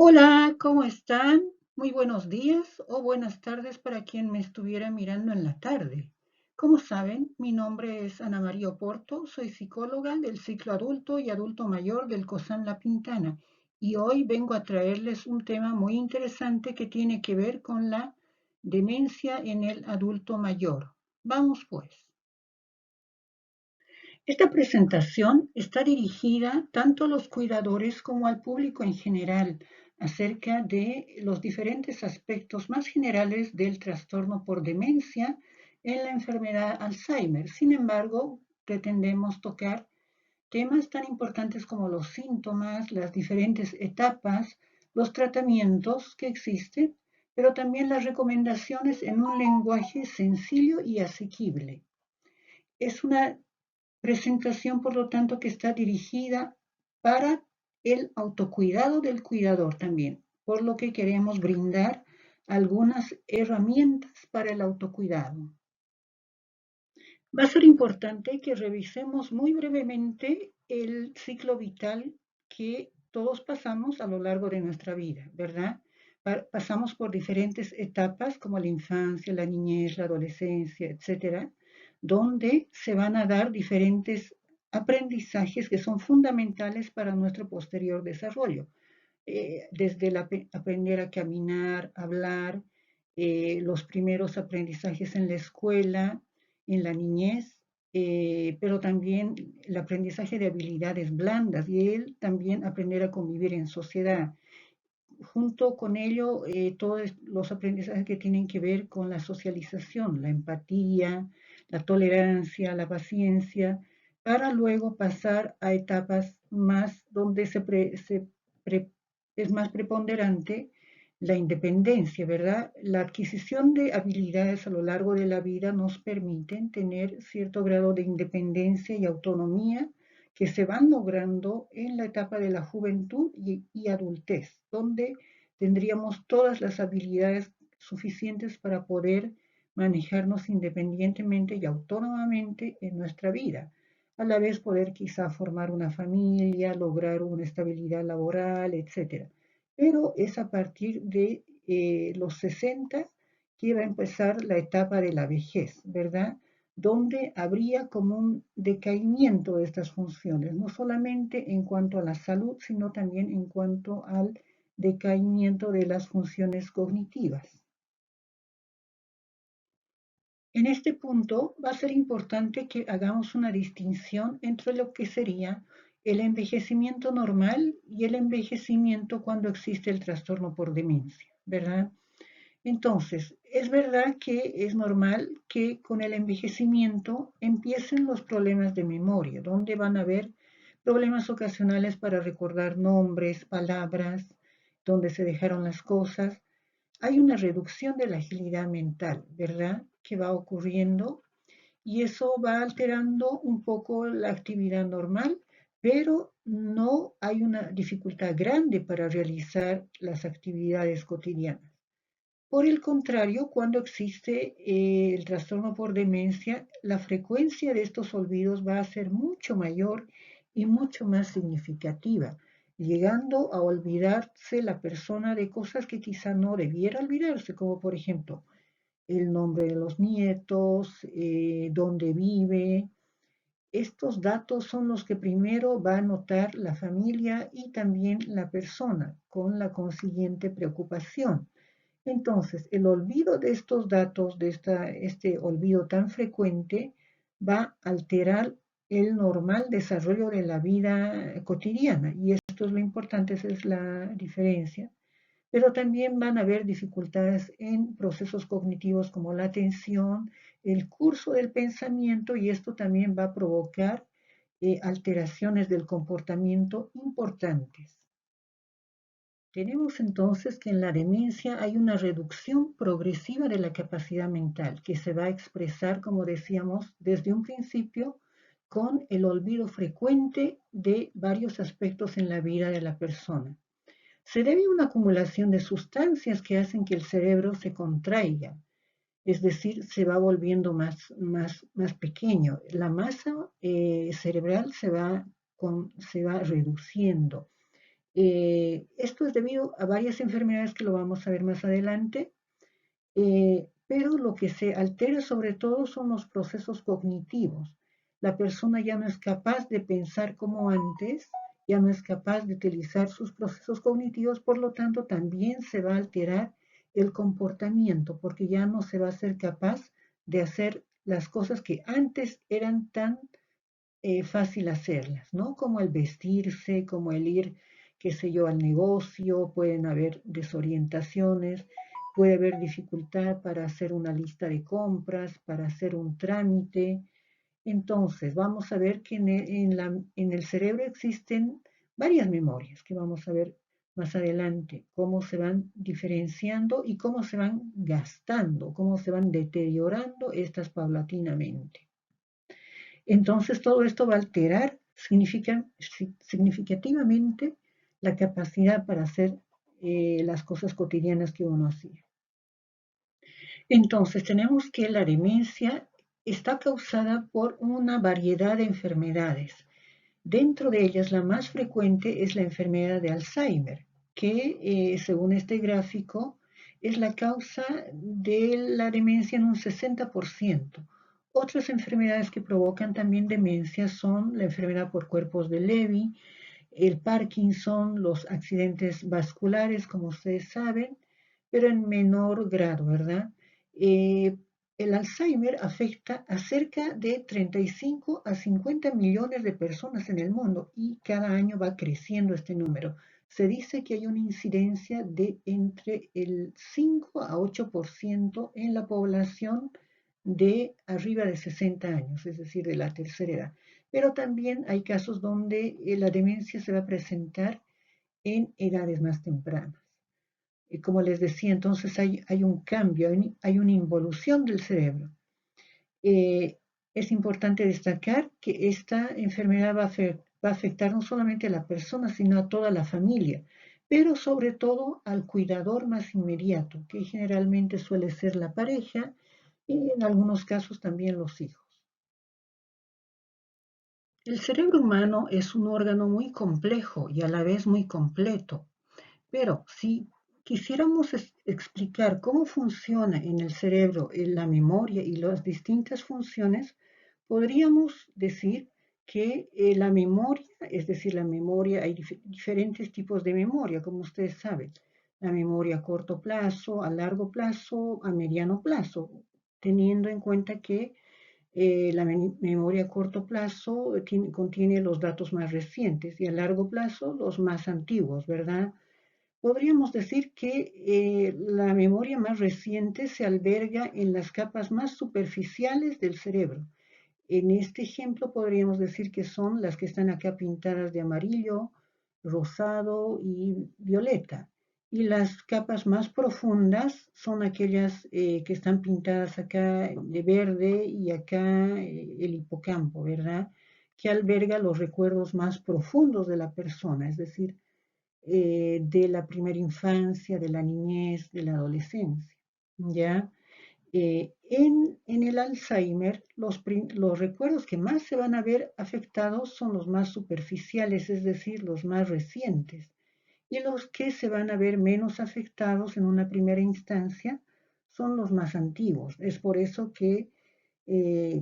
Hola, ¿cómo están? Muy buenos días o buenas tardes para quien me estuviera mirando en la tarde. Como saben, mi nombre es Ana María Oporto, soy psicóloga del ciclo adulto y adulto mayor del COSAN La Pintana y hoy vengo a traerles un tema muy interesante que tiene que ver con la demencia en el adulto mayor. Vamos pues. Esta presentación está dirigida tanto a los cuidadores como al público en general acerca de los diferentes aspectos más generales del trastorno por demencia en la enfermedad Alzheimer. Sin embargo, pretendemos tocar temas tan importantes como los síntomas, las diferentes etapas, los tratamientos que existen, pero también las recomendaciones en un lenguaje sencillo y asequible. Es una presentación, por lo tanto, que está dirigida para el autocuidado del cuidador también, por lo que queremos brindar algunas herramientas para el autocuidado. Va a ser importante que revisemos muy brevemente el ciclo vital que todos pasamos a lo largo de nuestra vida, ¿verdad? Pasamos por diferentes etapas como la infancia, la niñez, la adolescencia, etcétera, donde se van a dar diferentes aprendizajes que son fundamentales para nuestro posterior desarrollo. Desde aprender a caminar, hablar, los primeros aprendizajes en la escuela, en la niñez, pero también el aprendizaje de habilidades blandas y él también aprender a convivir en sociedad. Junto con ello, todos los aprendizajes que tienen que ver con la socialización, la empatía, la tolerancia, la paciencia, para luego pasar a etapas más donde es más preponderante la independencia, ¿verdad? La adquisición de habilidades a lo largo de la vida nos permiten tener cierto grado de independencia y autonomía que se van logrando en la etapa de la juventud y adultez, donde tendríamos todas las habilidades suficientes para poder manejarnos independientemente y autónomamente en nuestra vida. A la vez poder quizá formar una familia, lograr una estabilidad laboral, etc. Pero es a partir de los 60 que va a empezar la etapa de la vejez, ¿verdad? Donde habría como un decaimiento de estas funciones, no solamente en cuanto a la salud, sino también en cuanto al decaimiento de las funciones cognitivas. En este punto va a ser importante que hagamos una distinción entre lo que sería el envejecimiento normal y el envejecimiento cuando existe el trastorno por demencia, ¿verdad? Entonces, es verdad que es normal que con el envejecimiento empiecen los problemas de memoria, donde van a haber problemas ocasionales para recordar nombres, palabras, donde se dejaron las cosas. Hay una reducción de la agilidad mental, ¿verdad? Que va ocurriendo y eso va alterando un poco la actividad normal, pero no hay una dificultad grande para realizar las actividades cotidianas. Por el contrario, cuando existe el trastorno por demencia, la frecuencia de estos olvidos va a ser mucho mayor y mucho más significativa, llegando a olvidarse la persona de cosas que quizá no debiera olvidarse, como por ejemplo el nombre de los nietos, dónde vive. Estos datos son los que primero va a notar la familia y también la persona, con la consiguiente preocupación. Entonces, el olvido de estos datos, de este olvido tan frecuente, va a alterar el normal desarrollo de la vida cotidiana. Y esto es lo importante, esa es la diferencia. Pero también van a haber dificultades en procesos cognitivos como la atención, el curso del pensamiento, y esto también va a provocar alteraciones del comportamiento importantes. Tenemos entonces que en la demencia hay una reducción progresiva de la capacidad mental que se va a expresar, como decíamos, desde un principio con el olvido frecuente de varios aspectos en la vida de la persona. Se debe a una acumulación de sustancias que hacen que el cerebro se contraiga, es decir, se va volviendo más pequeño. La masa cerebral se va reduciendo. Esto es debido a varias enfermedades que lo vamos a ver más adelante, pero lo que se altera sobre todo son los procesos cognitivos. La persona ya no es capaz de pensar como antes, ya no es capaz de utilizar sus procesos cognitivos, por lo tanto también se va a alterar el comportamiento, porque ya no se va a ser capaz de hacer las cosas que antes eran tan fácil hacerlas, ¿no? Como el vestirse, como el ir, qué sé yo, al negocio, pueden haber desorientaciones, puede haber dificultad para hacer una lista de compras, para hacer un trámite. Entonces, vamos a ver que en el cerebro existen varias memorias que vamos a ver más adelante, cómo se van diferenciando y cómo se van gastando, cómo se van deteriorando estas paulatinamente. Entonces todo esto va a alterar significativamente la capacidad para hacer las cosas cotidianas que uno hacía. Entonces tenemos que la demencia está causada por una variedad de enfermedades. Dentro de ellas la más frecuente es la enfermedad de Alzheimer, que según este gráfico es la causa de la demencia en un 60%. Otras enfermedades que provocan también demencia son la enfermedad por cuerpos de Levy, el Parkinson, los accidentes vasculares, como ustedes saben, pero en menor grado, ¿verdad? El Alzheimer afecta a cerca de 35 a 50 millones de personas en el mundo y cada año va creciendo este número. Se dice que hay una incidencia de entre el 5 a 8% en la población de arriba de 60 años, es decir, de la tercera edad. Pero también hay casos donde la demencia se va a presentar en edades más tempranas. Como les decía, entonces hay un cambio, hay una involución del cerebro. Eh, es importante destacar que esta enfermedad va a afectar no solamente a la persona, sino a toda la familia, pero sobre todo al cuidador más inmediato, que generalmente suele ser la pareja y en algunos casos también los hijos. El cerebro humano es un órgano muy complejo y a la vez muy completo, pero si quisiéramos explicar cómo funciona en el cerebro la memoria y las distintas funciones, podríamos decir que la memoria, es decir, la memoria, hay diferentes tipos de memoria, como ustedes saben. La memoria a corto plazo, a largo plazo, a mediano plazo, teniendo en cuenta que la memoria a corto plazo contiene los datos más recientes y a largo plazo los más antiguos, ¿verdad? Podríamos decir que la memoria más reciente se alberga en las capas más superficiales del cerebro. En este ejemplo podríamos decir que son las que están acá pintadas de amarillo, rosado y violeta. Y las capas más profundas son aquellas que están pintadas acá de verde y acá el hipocampo, ¿verdad? Que alberga los recuerdos más profundos de la persona, es decir, de la primera infancia, de la niñez, de la adolescencia, ¿ya? En el Alzheimer, los recuerdos que más se van a ver afectados son los más superficiales, es decir, los más recientes, y los que se van a ver menos afectados en una primera instancia son los más antiguos. Es por eso que,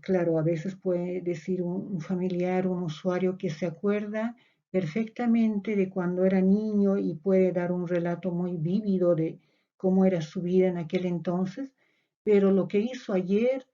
claro, a veces puede decir un familiar, un usuario que se acuerda perfectamente de cuando era niño y puede dar un relato muy vívido de cómo era su vida en aquel entonces, pero lo que hizo ayer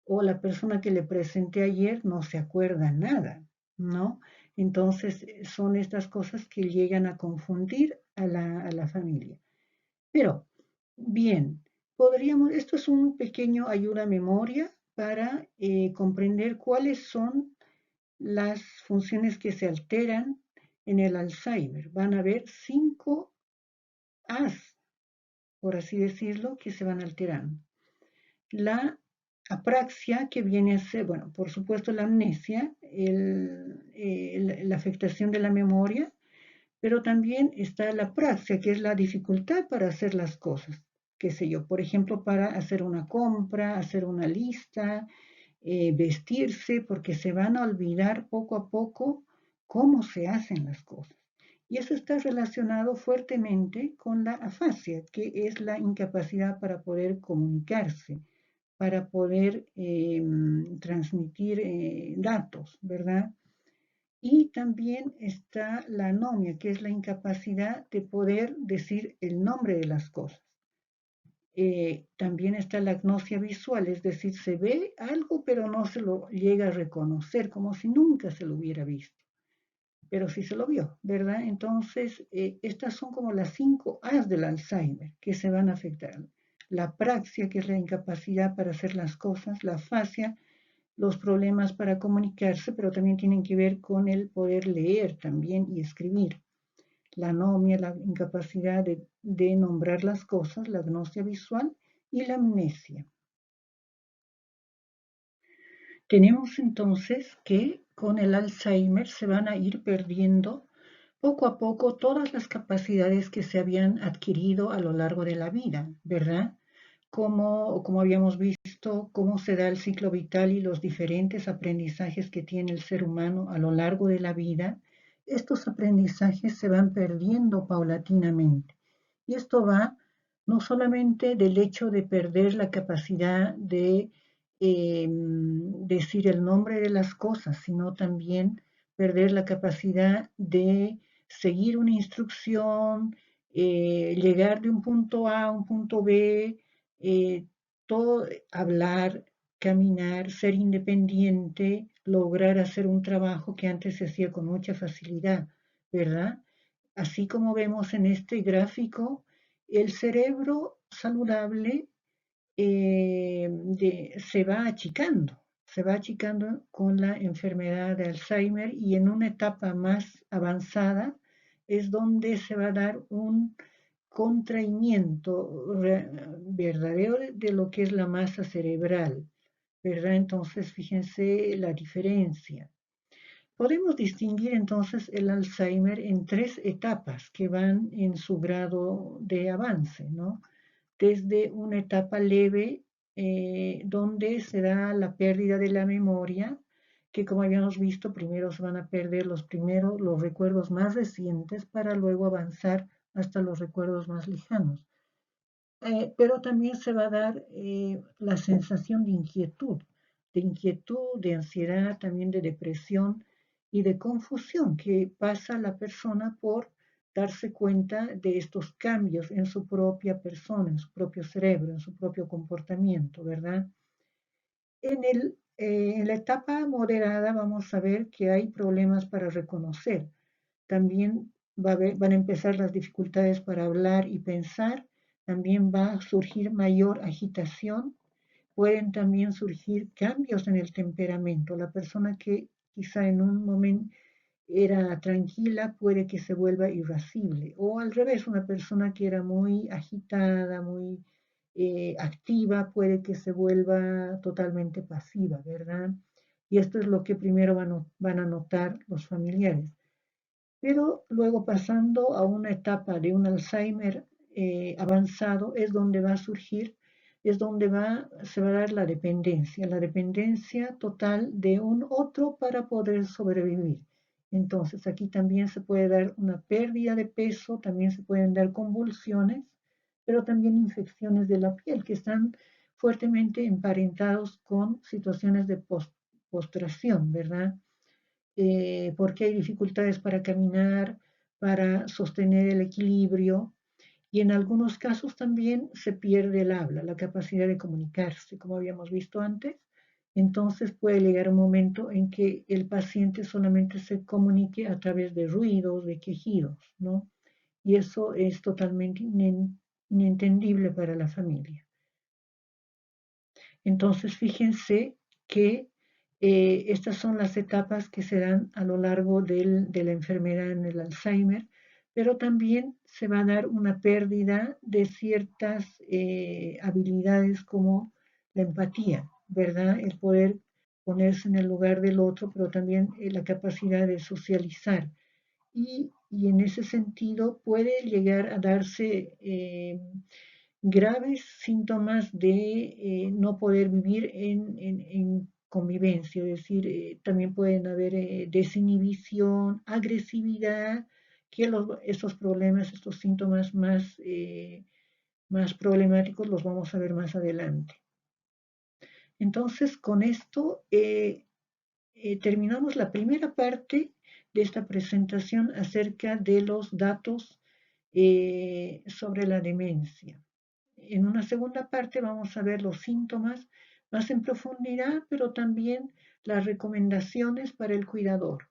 o la persona que le presenté ayer no se acuerda nada, ¿no? Entonces son estas cosas que llegan a confundir a la familia. Pero, bien, esto es un pequeño ayuda a memoria para comprender cuáles son las funciones que se alteran en el Alzheimer. Van a haber 5 As, por así decirlo, que se van alterando. La apraxia, que viene a ser, bueno, por supuesto la amnesia, la afectación de la memoria, pero también está la praxia, que es la dificultad para hacer las cosas. Qué sé yo, por ejemplo, para hacer una compra, hacer una lista, vestirse, porque se van a olvidar poco a poco cómo se hacen las cosas. Y eso está relacionado fuertemente con la afasia, que es la incapacidad para poder comunicarse, para poder transmitir datos, ¿verdad? Y también está la anomia, que es la incapacidad de poder decir el nombre de las cosas. También está la agnosia visual, es decir, se ve algo pero no se lo llega a reconocer, como si nunca se lo hubiera visto, pero sí se lo vio, ¿verdad? Entonces, estas son como las 5 A's del Alzheimer que se van a afectar. La praxia, que es la incapacidad para hacer las cosas, la afasia, los problemas para comunicarse, pero también tienen que ver con el poder leer también y escribir. La anomia, la incapacidad de nombrar las cosas, la agnosia visual y la amnesia. Tenemos entonces que con el Alzheimer se van a ir perdiendo poco a poco todas las capacidades que se habían adquirido a lo largo de la vida, ¿verdad? Como habíamos visto, cómo se da el ciclo vital y los diferentes aprendizajes que tiene el ser humano a lo largo de la vida, estos aprendizajes se van perdiendo paulatinamente. Y esto va no solamente del hecho de perder la capacidad de decir el nombre de las cosas, sino también perder la capacidad de seguir una instrucción, llegar de un punto A a un punto B, eh, todo, hablar, caminar, ser independiente, lograr hacer un trabajo que antes se hacía con mucha facilidad, ¿verdad? Así como vemos en este gráfico, el cerebro saludable se va achicando con la enfermedad de Alzheimer y en una etapa más avanzada es donde se va a dar un contraimiento verdadero de lo que es la masa cerebral, ¿verdad? Entonces, fíjense la diferencia. Podemos distinguir entonces el Alzheimer en 3 etapas que van en su grado de avance, ¿no? Desde una etapa leve, donde se da la pérdida de la memoria, que como habíamos visto, primero se van a perder los recuerdos más recientes para luego avanzar hasta los recuerdos más lejanos. Pero también se va a dar la sensación de inquietud, de ansiedad, también de depresión y de confusión que pasa la persona por darse cuenta de estos cambios en su propia persona, en su propio cerebro, en su propio comportamiento, ¿verdad? En la etapa moderada vamos a ver que hay problemas para reconocer. También van a empezar las dificultades para hablar y pensar. También va a surgir mayor agitación. Pueden también surgir cambios en el temperamento. La persona que quizá en un momento era tranquila puede que se vuelva irascible. O al revés, una persona que era muy agitada, muy activa, puede que se vuelva totalmente pasiva, ¿verdad? Y esto es lo que primero van a notar los familiares. Pero luego pasando a una etapa de un Alzheimer avanzado es donde va a surgir, es donde se va a dar la dependencia total de un otro para poder sobrevivir. Entonces aquí también se puede dar una pérdida de peso, también se pueden dar convulsiones, pero también infecciones de la piel que están fuertemente emparentados con situaciones de postración, ¿verdad? Porque hay dificultades para caminar, para sostener el equilibrio y en algunos casos también se pierde el habla, la capacidad de comunicarse, como habíamos visto antes. Entonces puede llegar un momento en que el paciente solamente se comunique a través de ruidos, de quejidos, ¿no? Y eso es totalmente inentendible para la familia. Entonces, fíjense que estas son las etapas que se dan a lo largo de la enfermedad en el Alzheimer, pero también se va a dar una pérdida de ciertas habilidades como la empatía, ¿verdad? El poder ponerse en el lugar del otro, pero también la capacidad de socializar. Y en ese sentido puede llegar a darse graves síntomas de no poder vivir en convivencia, es decir, también pueden haber desinhibición, agresividad que estos problemas, estos síntomas más problemáticos los vamos a ver más adelante. Entonces, con esto terminamos la primera parte de esta presentación acerca de los datos sobre la demencia. En una segunda parte vamos a ver los síntomas más en profundidad, pero también las recomendaciones para el cuidador.